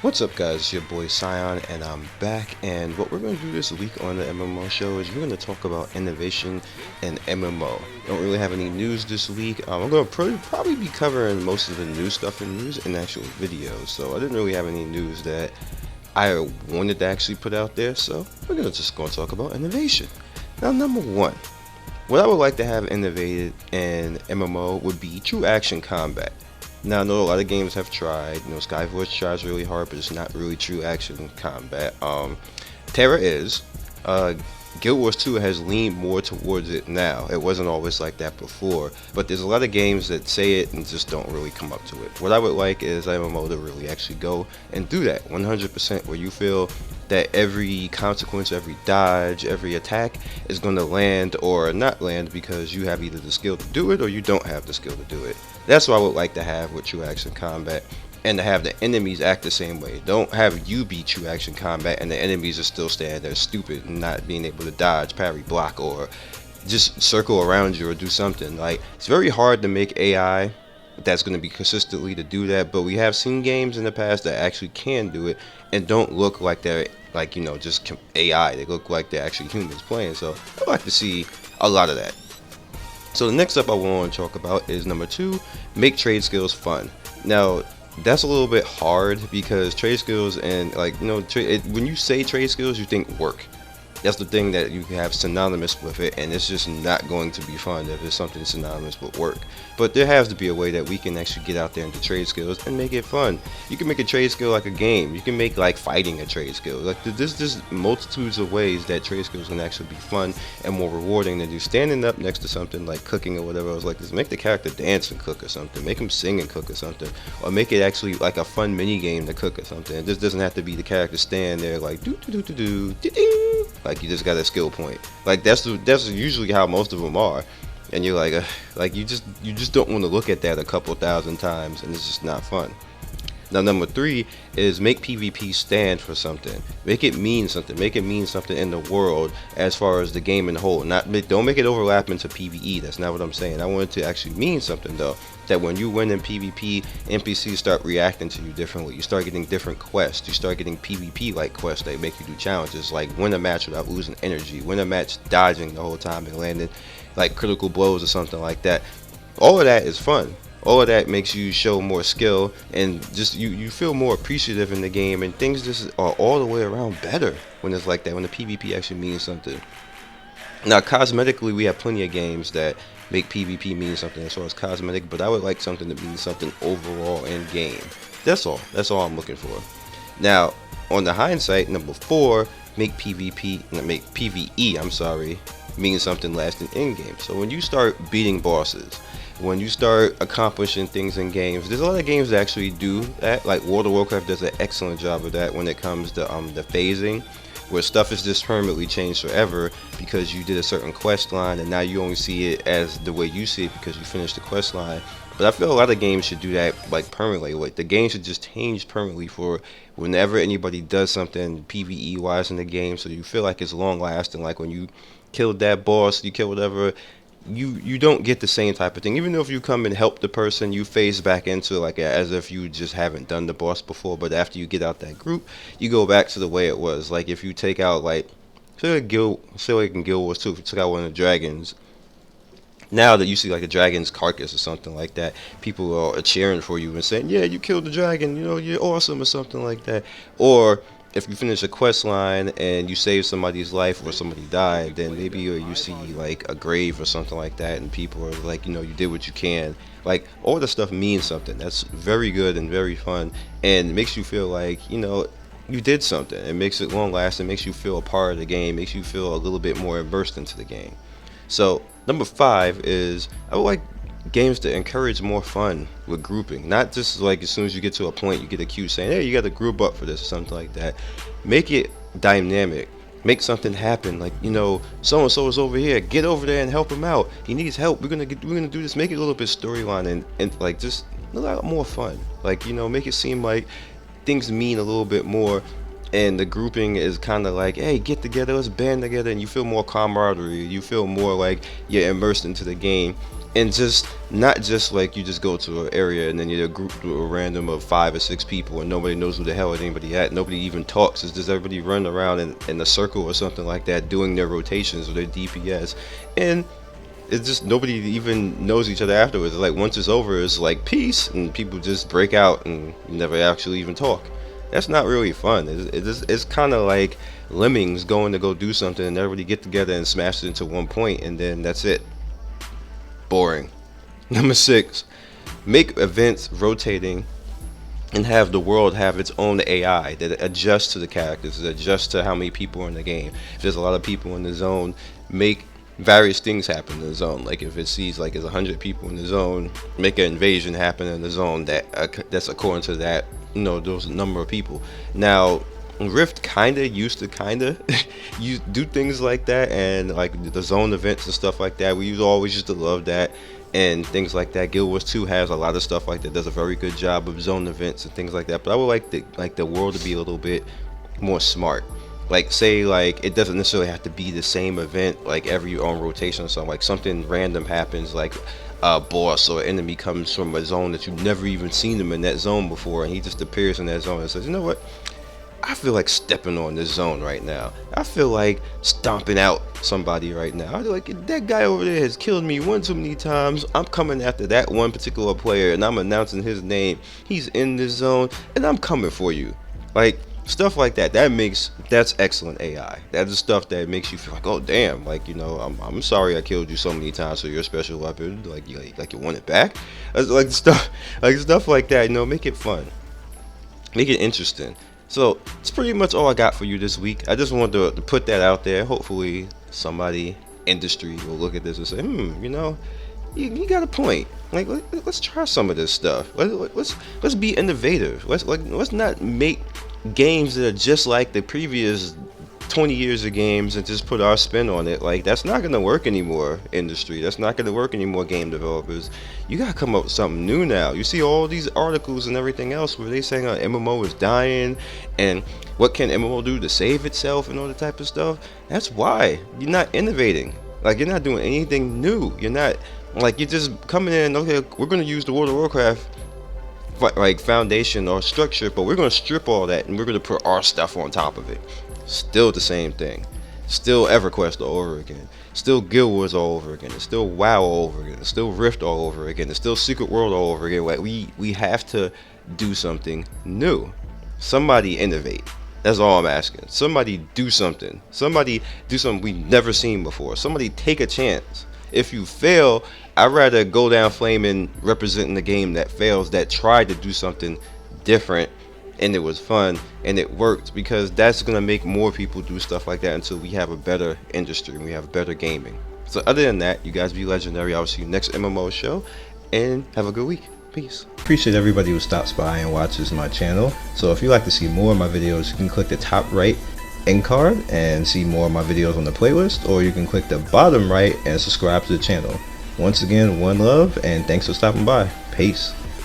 What's up, guys? It's your boy Scion, and I'm back. And what we're going to do this week on the MMO Show is we're going to talk about innovation and MMO. Don't really have any news this week. I'm going to probably be covering most of the new stuff in news in actual videos. So I didn't really have any news that I wanted to actually put out there. So we're just going to talk about innovation. Now, number one, what I would like to have innovated in MMO would be true action combat. Now, I know a lot of games have tried. Skyforge tries really hard, but it's not really true action combat. Terra is. Guild Wars 2 has leaned more towards it now. It wasn't always like that before, but there's a lot of games that say it and just don't really come up to it. What I would like is MMO to really actually go and do that 100%, where you feel that every consequence, every dodge, every attack is going to land or not land because you have either the skill to do it or you don't have the skill to do it. That's what I would like to have with true action combat, and to have the enemies act the same way. Don't have you be true action combat and the enemies are still standing there stupid and not being able to dodge, parry, block, or just circle around you or do something. Like, it's very hard to make AI that's going to be consistently to do that, but we have seen games in the past that actually can do it and don't look like they're just AI. They look like they're actually humans playing. So I'd like to see a lot of that. So the next up I want to talk about is number 2, make trade skills fun. Now, that's a little bit hard because trade skills and when you say trade skills, you think work. That's the thing that you have synonymous with it, and it's just not going to be fun if it's something synonymous with work. But there has to be a way that we can actually get out there into trade skills and make it fun. You can make a trade skill like a game. You can make like fighting a trade skill. Like there's multitudes of ways that trade skills can actually be fun and more rewarding than just standing up next to something like cooking or whatever. I was like, just make the character dance and cook or something. Make him sing and cook or something, or make it actually like a fun mini game to cook or something. It just doesn't have to be the character stand there like do do do do do ding. Like you just got a skill point. Like that's usually how most of them are, and you're like you just don't want to look at that a couple thousand times, and it's just not fun. Now, number 3 is make PvP stand for something. Make it mean something. Make it mean something in the world as far as the game in whole. Don't make it overlap into PvE. That's not what I'm saying. I want it to actually mean something though. That when you win in PvP, NPCs start reacting to you differently. You start getting different quests. You start getting PvP like quests that make you do challenges, like win a match without losing energy, win a match dodging the whole time and landing like critical blows or something like that. All of that is fun. All of that makes you show more skill, and just you feel more appreciative in the game, and things just are all the way around better when it's like that, when the PvP actually means something. Now, cosmetically, we have plenty of games that make PvP mean something as far as cosmetic, but I would like something to mean something overall in game. That's all I'm looking for. Now, on the hindsight, number 4, make PvE, mean something lasting in game. So when you start beating bosses, when you start accomplishing things in games, there's a lot of games that actually do that. Like World of Warcraft does an excellent job of that when it comes to the phasing, where stuff is just permanently changed forever because you did a certain quest line, and now you only see it as the way you see it because you finished the quest line. But I feel a lot of games should do that like permanently. Like the game should just change permanently for whenever anybody does something PvE wise in the game, so you feel like it's long lasting. Like when you killed that boss, you kill whatever, you don't get the same type of thing. Even though if you come and help the person, you phase back into as if you just haven't done the boss before. But after you get out that group, you go back to the way it was. Like if you take out say in Guild Wars 2, if you took out one of the dragons, now that you see like a dragon's carcass or something like that, people are cheering for you and saying, yeah, you killed the dragon, you're awesome, or something like that. Or if you finish a quest line and you save somebody's life or somebody died, then maybe you see like a grave or something like that, and people are like, you did what you can. Like all the stuff means something. That's very good and very fun, and it makes you feel like you did something. It makes it long lasting, makes you feel a part of the game, makes you feel a little bit more immersed into the game. So number 5 is I would like games to encourage more fun with grouping. Not just like as soon as you get to a point you get a cue saying, hey, you got to group up for this or something like that. Make it dynamic. Make something happen. Like, so and so is over here. Get over there and help him out. He needs help. We're gonna do this. Make it a little bit storyline and like just a lot more fun. Like, make it seem like things mean a little bit more. And the grouping is kind of like, hey, get together, let's band together, and you feel more camaraderie. You feel more like you're immersed into the game. And just not just like you just go to an area and then you're a group to a random of 5 or 6 people and nobody knows who the hell anybody at. Nobody even talks. It's just everybody running around in a circle or something like that, doing their rotations or their DPS, and it's just nobody even knows each other afterwards. Like once it's over, it's like peace, and people just break out and never actually even talk. That's not really fun. It's kind of like lemmings going to go do something and everybody get together and smash it into one point, and then that's it. Boring. Number 6, make events rotating and have the world have its own AI that adjusts to the characters, that adjusts to how many people are in the game. If there's a lot of people in the zone, make various things happen in the zone. Like if it sees like there's 100 people in the zone, make an invasion happen in the zone that's according to that, those number of people. Now Rift kinda used to you do things like that, and like the zone events and stuff like that. Always used to love that and things like that. Guild Wars 2 has a lot of stuff like that. Does a very good job of zone events and things like that. But I would like the world to be a little bit more smart. Like say like it doesn't necessarily have to be the same event like every on rotation or something. Like something random happens, like a boss or enemy comes from a zone that you've never even seen him in that zone before, and he just appears in that zone and says, you know what, I feel like stepping on this zone right now. I feel like stomping out somebody right now. I feel like that guy over there has killed me one too many times. I'm coming after that one particular player and I'm announcing his name. He's in this zone and I'm coming for you. Like stuff like that. That's excellent AI. That is stuff that makes you feel like, oh damn, like I'm sorry I killed you so many times, so you're a special weapon, like you want it back. Like stuff like that. Make it fun, make it interesting. So it's pretty much all I got for you this week. I just wanted to put that out there. Hopefully somebody industry will look at this and say, you got a point. Like let's try some of this stuff. Let's be innovative. Let's not make games that are just like the previous 20 years of games and just put our spin on it. Like that's not gonna work anymore, industry. That's not gonna work anymore, game developers. You gotta come up with something new now. You see all these articles and everything else where they saying MMO is dying and what can MMO do to save itself and all that type of stuff. That's why you're not innovating. Like you're not doing anything new. You're not like you're just coming in. Okay, we're gonna use the World of Warcraft like foundation or structure, but we're gonna strip all that and we're gonna put our stuff on top of it. Still the same thing. Still EverQuest all over again. Still Guild Wars all over again. It's still WoW all over again. It's still Rift all over again. It's still Secret World all over again. Like we have to do something new. Somebody innovate. That's all I'm asking. Somebody do something. Somebody do something we've never seen before. Somebody take a chance. If you fail, I'd rather go down flaming representing the game that fails, that tried to do something different and it was fun and it worked, because that's gonna make more people do stuff like that until we have a better industry and we have better gaming. So other than that, you guys be legendary. I'll see you next MMO show and have a good week. Peace. Appreciate everybody who stops by and watches my channel. So if you'd like to see more of my videos, you can click the top right end card and see more of my videos on the playlist, or you can click the bottom right and subscribe to the channel. Once again, one love and thanks for stopping by. Peace.